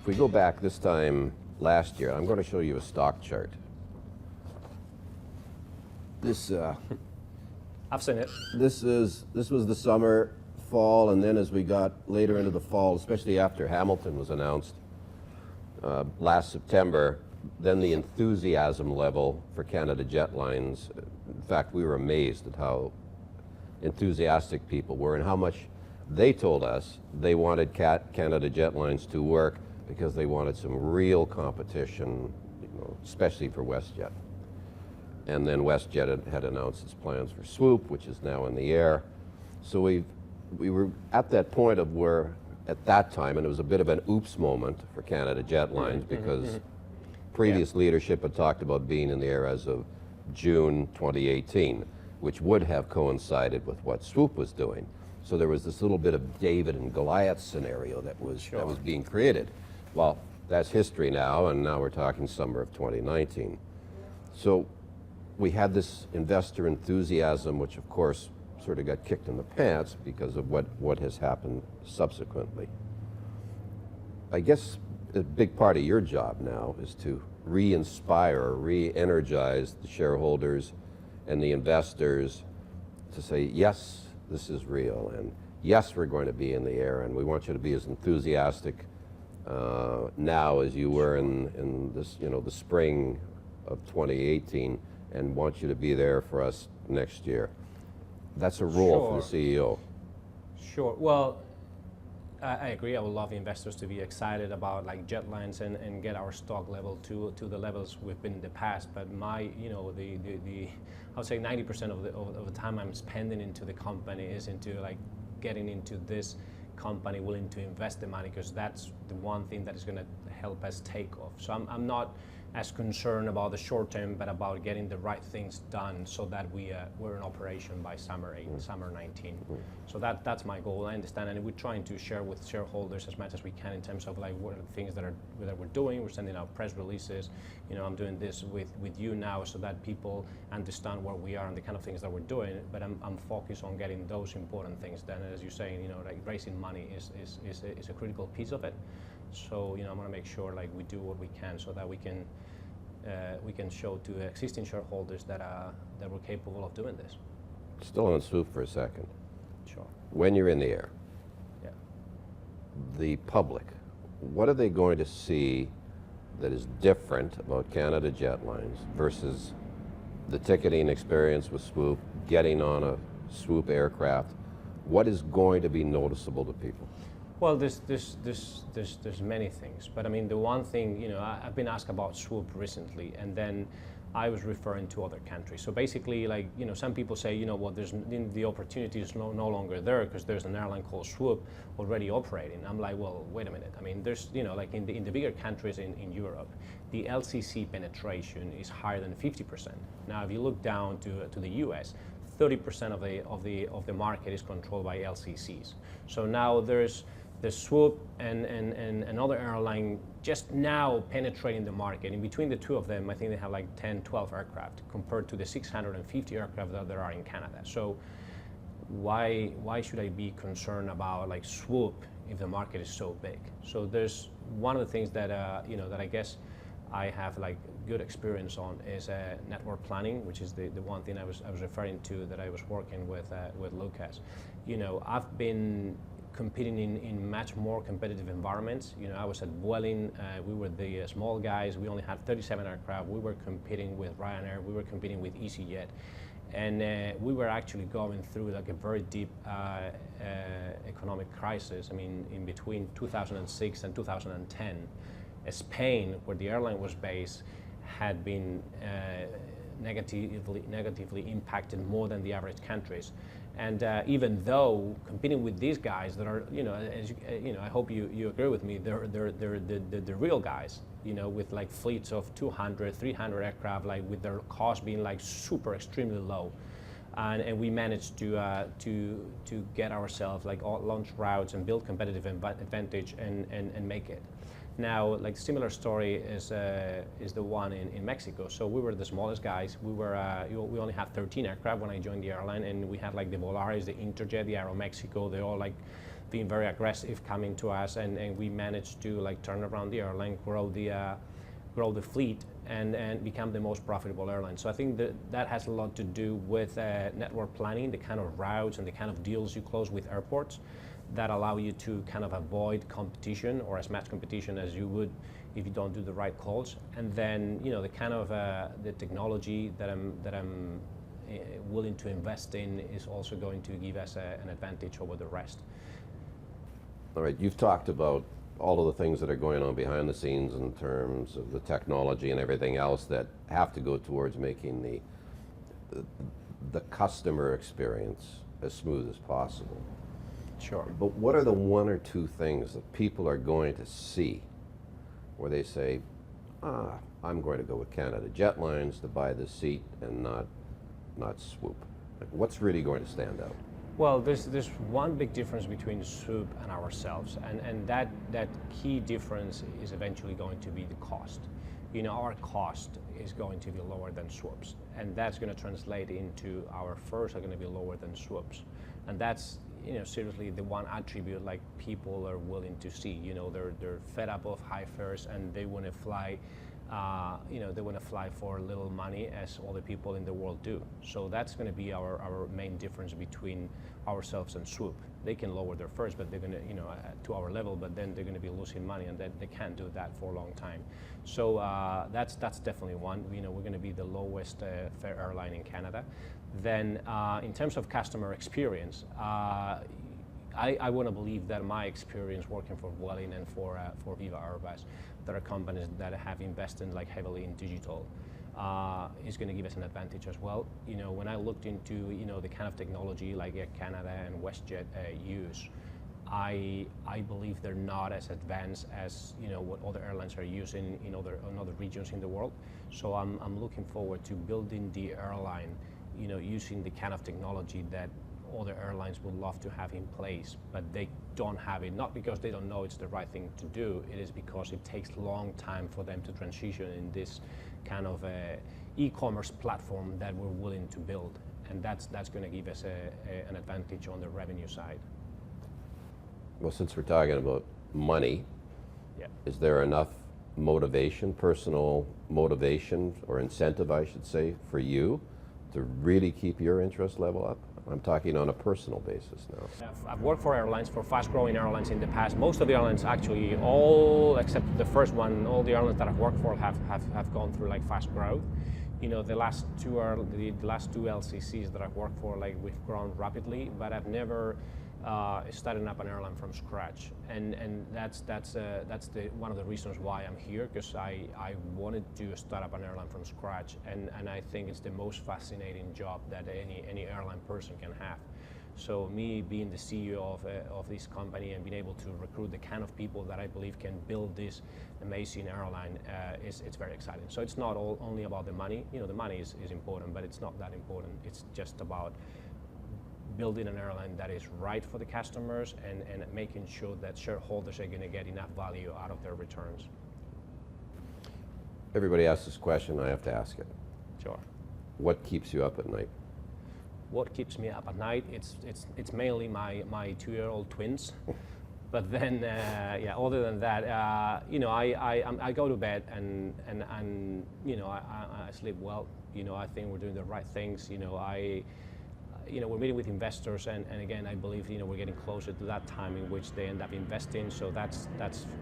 If we go back this time last year, I'm going to show you a stock chart. This I've seen it. this was the summer, fall, and then as we got later into the fall, especially after Hamilton was announced last September, then the enthusiasm level for Canada Jetlines. In fact, we were amazed at how enthusiastic people were and how much they told us they wanted Canada Jetlines to work because they wanted some real competition, especially for WestJet. And then WestJet had announced its plans for Swoop, which is now in the air. So we were at that point of where, at that time, and it was a bit of an oops moment for Canada Jetlines because previous leadership had talked about being in the air as of June 2018, which would have coincided with what Swoop was doing. So there was this little bit of David and Goliath scenario that was being created. Well, that's history now, and now we're talking summer of 2019. So we had this investor enthusiasm, which of course sort of got kicked in the pants because of what has happened subsequently. I guess a big part of your job now is to re-inspire, re-energize the shareholders and the investors to say, yes, this is real, and yes, we're going to be in the air, and we want you to be as enthusiastic now as you were in this, the spring of 2018, and want you to be there for us next year. That's a role for the CEO. Sure. Well, I agree. I would love investors to be excited about like Jetlines and get our stock level to the levels we've been in the past. But my, I would say 90% of the time I'm spending into the company is into like getting into this company, willing to invest the money, because that's the one thing that is going to help us take off. So I'm not as concerned about the short term, but about getting the right things done so that we're in operation by summer 19. So that's my goal. I understand, and we're trying to share with shareholders as much as we can in terms of like what are the things that we're doing. We're sending out press releases. I'm doing this with you now so that people understand where we are and the kind of things that we're doing. But I'm focused on getting those important things done. And as you're saying, like raising money is a critical piece of it. So I'm going to make sure like we do what we can so that we can show to existing shareholders that we're capable of doing this. Still on Swoop for a second. Sure. When you're in the air, the public, what are they going to see that is different about Canada Jetlines versus the ticketing experience with Swoop, getting on a Swoop aircraft? What is going to be noticeable to people? Well, there's many things, but I mean the one thing, I've been asked about Swoop recently, and then I was referring to other countries. So basically, like some people say, there's the opportunity is no longer there because there's an airline called Swoop already operating. I'm like, well, wait a minute. I mean, there's like in the bigger countries in Europe, the LCC penetration is higher than 50%. Now, if you look down to the U.S., 30% of the market is controlled by LCCs. So now there's the Swoop and another airline just now penetrating the market. In between the two of them, I think they have like 10, 12 aircraft compared to the 650 aircraft that there are in Canada. So why should I be concerned about like Swoop if the market is so big? So there's one of the things that that I guess I have like good experience on is network planning, which is the one thing I was referring to that I was working with Lucas. I've been competing in much more competitive environments. I was at Vueling, we were the small guys, we only had 37 aircraft, we were competing with Ryanair, we were competing with EasyJet, and we were actually going through like a very deep economic crisis. I mean, in between 2006 and 2010, Spain, where the airline was based, had been negatively impacted more than the average countries. And even though competing with these guys that are, as I hope you agree with me, they're the real guys, with like fleets of 200, 300 aircraft, like with their cost being like super extremely low, and we managed to get ourselves like launch routes and build competitive advantage and make it. Now, like similar story is the one in Mexico. So we were the smallest guys. We only had 13 aircraft when I joined the airline, and we had like the Volaris, the Interjet, the Aeromexico. They all like being very aggressive, coming to us, and we managed to like turn around the airline, grow the fleet, and become the most profitable airline. So I think that has a lot to do with network planning, the kind of routes and the kind of deals you close with airports that allow you to kind of avoid competition, or as much competition as you would if you don't do the right calls. And then the kind of the technology that I'm willing to invest in is also going to give us an advantage over the rest. All right, you've talked about all of the things that are going on behind the scenes in terms of the technology and everything else that have to go towards making the customer experience as smooth as possible. Sure. But what are the one or two things that people are going to see where they say, I'm going to go with Canada Jetlines to buy this seat and not Swoop? Like, what's really going to stand out? Well, there's one big difference between Swoop and ourselves, and that key difference is eventually going to be the cost. Our cost is going to be lower than Swoop's, and that's going to translate into our fares are going to be lower than Swoop's, and that's seriously the one attribute like people are willing to see. They're fed up of high fares and they want to fly. They want to fly for little money, as all the people in the world do. So that's going to be our main difference between ourselves and Swoop. They can lower their fares, but they're going to, to our level, but then they're going to be losing money, and they can't do that for a long time. So that's definitely one. We're going to be the lowest fare airline in Canada. Then in terms of customer experience, I want to believe that my experience working for Vueling and for Viva Airbus, that are companies that have invested like heavily in digital, is going to give us an advantage as well. When I looked into the kind of technology like Air Canada and WestJet use, I believe they're not as advanced as what other airlines are using in other regions in the world. So I'm looking forward to building the airline, using the kind of technology that other airlines would love to have in place, but they don't have it, not because they don't know it's the right thing to do, it is because it takes a long time for them to transition in this kind of e-commerce platform that we're willing to build, and that's going to give us an advantage on the revenue side. Well, since we're talking about money, Yeah. is there enough motivation, personal motivation or incentive, I should say, for you to really keep your interest level up? I'm talking on a personal basis now. I've worked for airlines, for fast-growing airlines in the past. Most of the airlines, actually, all except the first one, all the airlines that I've worked for have gone through like fast growth. The last two LCCs that I've worked for, like we've grown rapidly, but I've never started up an airline from scratch, and that's one of the reasons why I'm here, because I wanted to start up an airline from scratch, and I think it's the most fascinating job that any airline person can have. So me being the CEO of this company and being able to recruit the kind of people that I believe can build this amazing airline, it's very exciting. So it's not only about the money. The money is important, but it's not that important. It's just about building an airline that is right for the customers and making sure that shareholders are going to get enough value out of their returns. Everybody asks this question, I have to ask it. Sure. What keeps you up at night? What keeps me up at night? It's mainly my 2-year-old twins. But then, other than that, I go to bed and I sleep well. I think we're doing the right things. We're meeting with investors, and again, I believe we're getting closer to that time in which they end up investing. So that's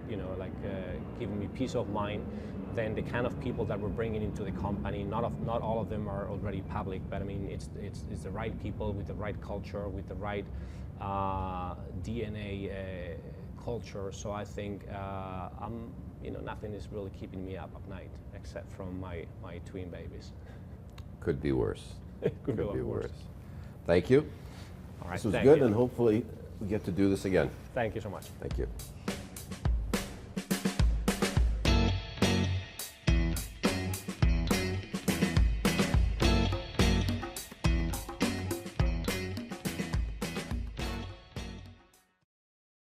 giving me peace of mind. Then the kind of people that we're bringing into the company, not all of them are already public, but I mean it's the right people with the right culture, with the right DNA culture. So I think nothing is really keeping me up at night except from my twin babies. Could be worse. Could be worse. Thank you. All right, This was thank good, you. and hopefully we get to do this again. Thank you so much. Thank you.